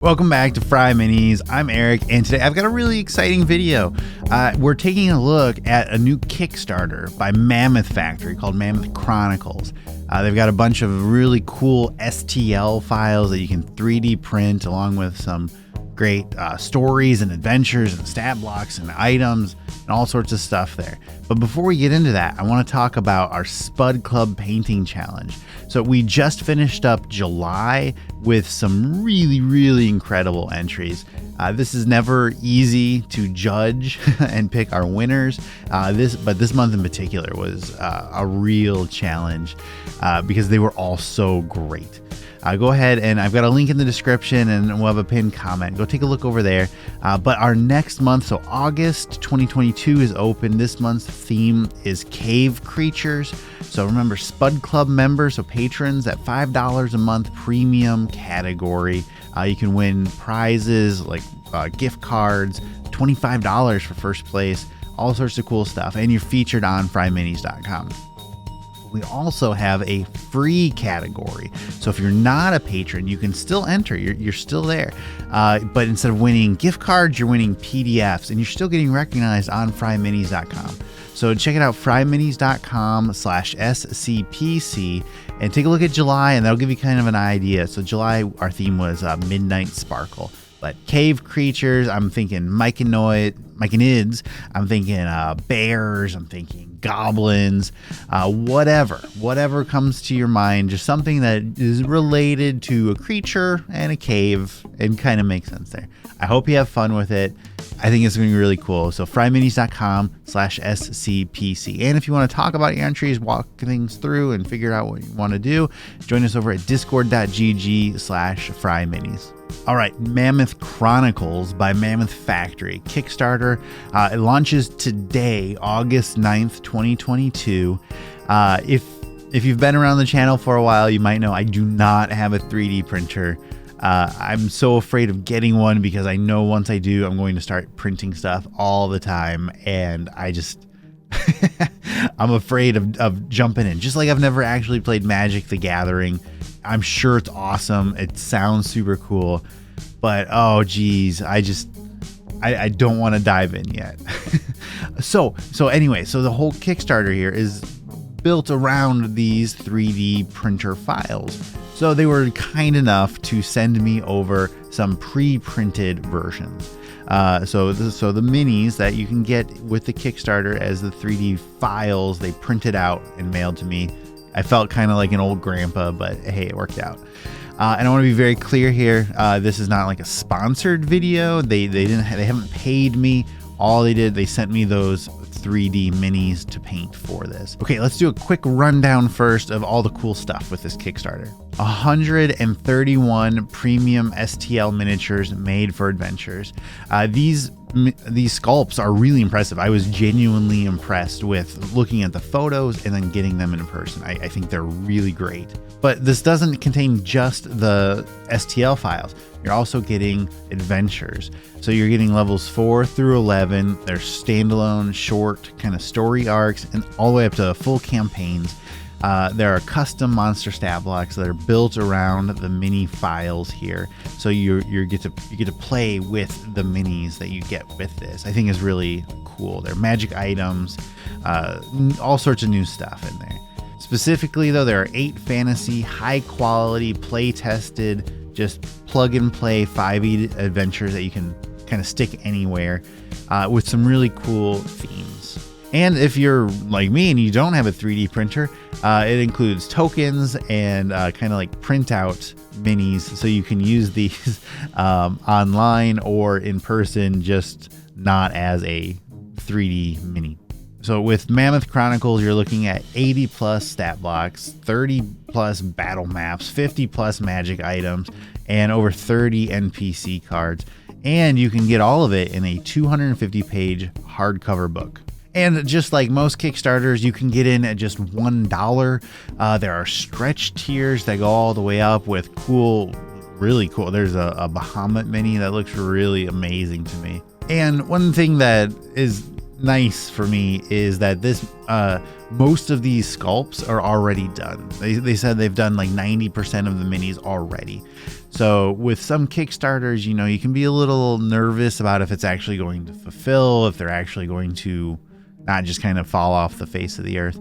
Welcome back to FryMinis. I'm Eric, and today I've got a really exciting video. We're taking a look at a new Kickstarter by Mammoth Factory called Mammoth Chronicles. They've got a bunch of really cool STL files that you can 3D print, along with some great stories and adventures and stat blocks and items and all sorts of stuff there. But before we get into that, I want to talk about our Spud Club painting challenge. So we just finished up July with some really incredible entries. This is never easy to judge and pick our winners. But this month in particular was a real challenge because they were all so great. Go ahead, and I've got a link in the description, and we'll have a pinned comment. Go take a look over there. But our next month, so August 2022 is open. This month's theme is cave creatures. So remember, Spud Club members, so patrons at $5 a month premium category. You can win prizes like gift cards, $25 for first place, all sorts of cool stuff. And you're featured on FryMinis.com. We also have a free category. So if you're not a patron, you can still enter. You're still there. But instead of winning gift cards, you're winning PDFs, and you're still getting recognized on FryMinis.com. So check it out, FryMinis.com/SCPC, and take a look at July, and that'll give you kind of an idea. So July, our theme was Midnight Sparkle. But cave creatures, I'm thinking myconids, I'm thinking bears, I'm thinking goblins, whatever comes to your mind, just something that is related to a creature and a cave and kind of makes sense there. I hope you have fun with it. I think it's going to be really cool. So FryMinis.com/SCPC. And if you want to talk about your entries, walk things through and figure out what you want to do, join us over at discord.gg/FryMinis. All right, Mammoth Chronicles by Mammoth Factory Kickstarter. It launches today, August 9th, 2022. If you've been around the channel for a while, you might know I do not have a 3D printer. I'm so afraid of getting one because I know once I do, I'm going to start printing stuff all the time, and I just I'm afraid of jumping in. Just like I've never actually played Magic the Gathering. I'm sure it's awesome. It sounds super cool, but oh geez, I don't want to dive in yet. So anyway, so the whole Kickstarter here is built around these 3D printer files. So they were kind enough to send me over some pre-printed versions. So the minis that you can get with the Kickstarter as the 3D files, they printed out and mailed to me. I felt kind of like an old grandpa, but hey, it worked out. And I want to be very clear here. This is not like a sponsored video. They haven't paid me. All they did, they sent me those 3D minis to paint for this. Okay, let's do a quick rundown first of all the cool stuff with this Kickstarter. 131 premium STL miniatures made for adventures. These sculpts are really impressive. I was genuinely impressed with looking at the photos and then getting them in person. I think they're really great. But this doesn't contain just the STL files. You're also getting adventures. So you're getting levels 4 through 11. They're standalone, short kind of story arcs, and all the way up to full campaigns. There are custom monster stat blocks that are built around the mini files here. So you get to play with the minis that you get with this. I think is really cool. They're magic items, all sorts of new stuff in there. Specifically though, there are 8 fantasy, high quality, play tested, just plug and play 5e adventures that you can kind of stick anywhere with some really cool themes. And if you're like me and you don't have a 3D printer, it includes tokens and kind of like printout minis, so you can use these online or in person, just not as a 3D mini. So with Mammoth Chronicles, you're looking at 80 plus stat blocks, 30 plus battle maps, 50 plus magic items, and over 30 NPC cards. And you can get all of it in a 250 page hardcover book. And just like most Kickstarters, you can get in at just $1. There are stretch tiers that go all the way up with really cool. There's a Bahamut mini that looks really amazing to me. And one thing that is nice for me is that this most of these sculpts are already done. They said they've done like 90% of the minis already. So with some Kickstarters, you know, you can be a little nervous about if it's actually going to fulfill, if they're actually going to not just kind of fall off the face of the earth.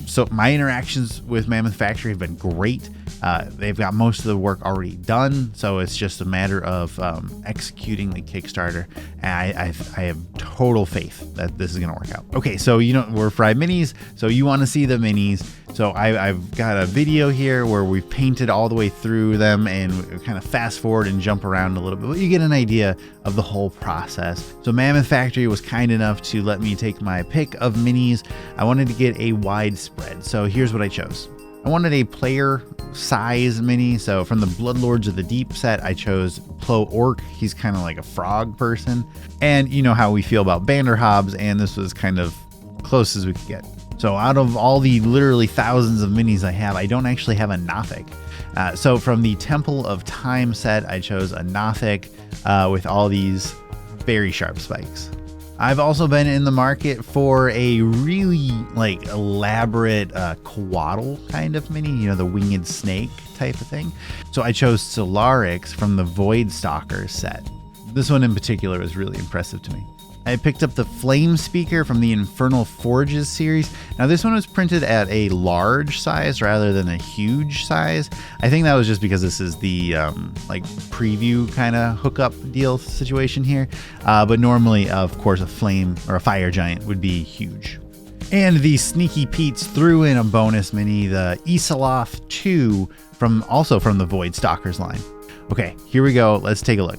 So my interactions with Mammoth Factory have been great. They've got most of the work already done, so it's just a matter of executing the Kickstarter. And I have total faith that this is going to work out. Okay, so you know we're FryMinis, so you want to see the minis. So I've got a video here where we've painted all the way through them and kind of fast forward and jump around a little bit, but you get an idea of the whole process. So Mammoth Factory was kind enough to let me take my pick of minis. I wanted to get a wide spread, so here's what I chose. I wanted a player size mini, so from the Bloodlords of the Deep set, I chose Plo Orc. He's kind of like a frog person, and you know how we feel about Banderhobbs, and this was kind of close as we could get. So out of all the literally thousands of minis I have, I don't actually have a Nothic. So from the Temple of Time set, I chose a Nothic with all these very sharp spikes. I've also been in the market for a really like elaborate Quaddle kind of mini, you know, the winged snake type of thing. So I chose Solarix from the Void Stalkers set. This one in particular was really impressive to me. I picked up the Flame Speaker from the Infernal Forges series. Now this one was printed at a large size rather than a huge size. I think that was just because this is the like preview kind of hookup deal situation here. But normally, of course, a flame or a fire giant would be huge. And the Sneaky Pete's threw in a bonus mini, the Isaloth 2 also from the Void Stalkers line. Okay, here we go. Let's take a look.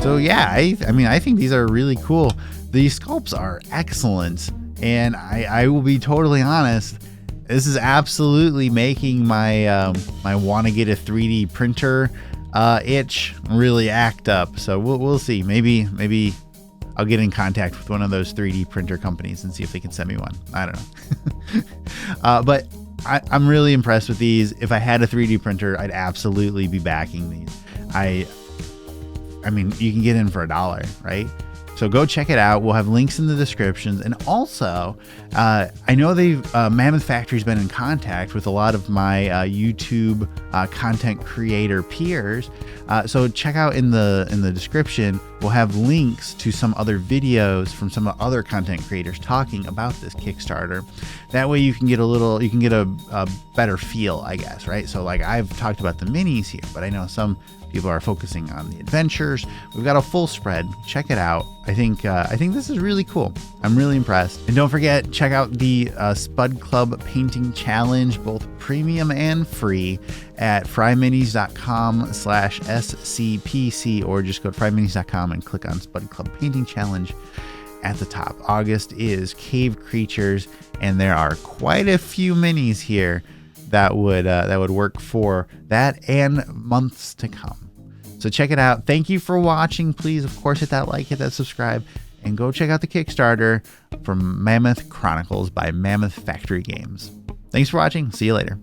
So yeah, I mean, I think these are really cool. These sculpts are excellent, and I will be totally honest, this is absolutely making my my want to get a 3D printer itch really act up. So we'll see. Maybe I'll get in contact with one of those 3D printer companies and see if they can send me one. I don't know. But I'm really impressed with these. If I had a 3D printer, I'd absolutely be backing these. I mean, you can get in for $1, right? So go check it out. We'll have links in the descriptions. And also, I know Mammoth Factory's been in contact with a lot of my YouTube content creator peers. So check out in the description. We'll have links to some other videos from some other content creators talking about this Kickstarter. That way you can get a better feel, I guess, right? So like I've talked about the minis here, but I know some people are focusing on the adventures. We've got a full spread. Check it out. I think this is really cool. I'm really impressed. And don't forget, check out the Spud Club Painting Challenge, both premium and free, at FryMinis.com/SCPC, or just go to FryMinis.com and click on Spud Club Painting Challenge at the top. August is Cave Creatures, and there are quite a few minis here that would work for that and months to come. So check it out. Thank you for watching. Please, of course, hit that like, hit that subscribe, and go check out the Kickstarter from Mammoth Chronicles by Mammoth Factory Games. Thanks for watching. See you later.